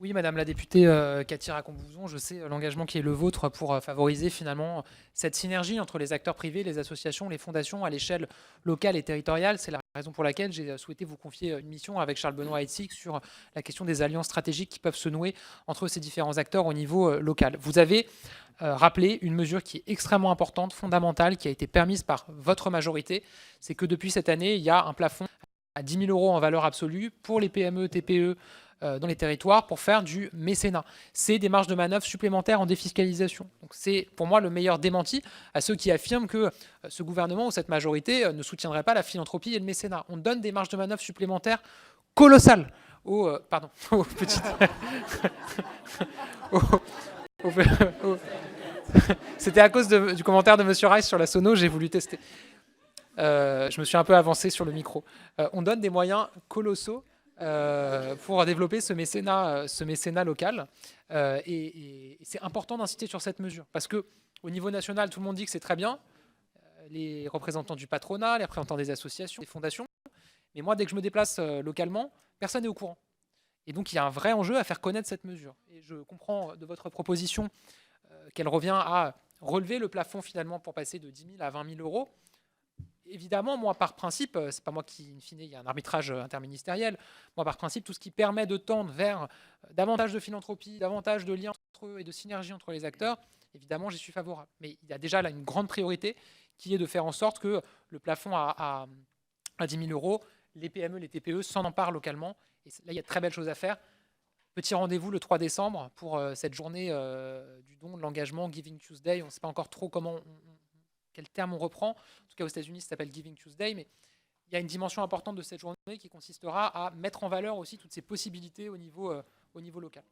Oui, madame la députée Cathy Racon-Bouzon, je sais l'engagement qui est le vôtre pour favoriser finalement cette synergie entre les acteurs privés, les associations, les fondations à l'échelle locale et territoriale. C'est la raison pour laquelle j'ai souhaité vous confier une mission avec Charles-Benoît Heitzig sur la question des alliances stratégiques qui peuvent se nouer entre ces différents acteurs au niveau local. Vous avez rappelé une mesure qui est extrêmement importante, fondamentale, qui a été permise par votre majorité. C'est que depuis cette année, il y a un plafond à 10 000 euros en valeur absolue pour les PME, TPE dans les territoires pour faire du mécénat. C'est des marges de manœuvre supplémentaires en défiscalisation. Donc c'est pour moi le meilleur démenti à ceux qui affirment que ce gouvernement ou cette majorité ne soutiendrait pas la philanthropie et le mécénat. On donne des marges de manœuvre supplémentaires colossales aux petites... aux- aux- C'était à cause du commentaire de Monsieur Rice sur la sono, j'ai voulu tester. Je me suis un peu avancé sur le micro. On donne des moyens colossaux pour développer ce mécénat local. Et c'est important d'insister sur cette mesure. Parce qu'au niveau national, tout le monde dit que c'est très bien. Les représentants du patronat, les représentants des associations, des fondations. Mais moi, dès que je me déplace localement, personne n'est au courant. Et donc, il y a un vrai enjeu à faire connaître cette mesure. Et je comprends de votre proposition qu'elle revient à relever le plafond finalement pour passer de 10 000 à 20 000 euros. Évidemment, moi, par principe, c'est pas moi qui, in fine, il y a un arbitrage interministériel. Moi, par principe, tout ce qui permet de tendre vers davantage de philanthropie, davantage de liens entre eux et de synergie entre les acteurs, évidemment, j'y suis favorable. Mais il y a déjà là une grande priorité qui est de faire en sorte que le plafond à 10 000 euros, les PME, les TPE s'en emparent localement. Et là, il y a de très belles choses à faire. Petit rendez-vous le 3 décembre pour cette journée du don, de l'engagement, Giving Tuesday. On ne sait pas encore trop quel terme on reprend. En tout cas, aux États-Unis, ça s'appelle Giving Tuesday. Mais il y a une dimension importante de cette journée qui consistera à mettre en valeur aussi toutes ces possibilités au niveau local.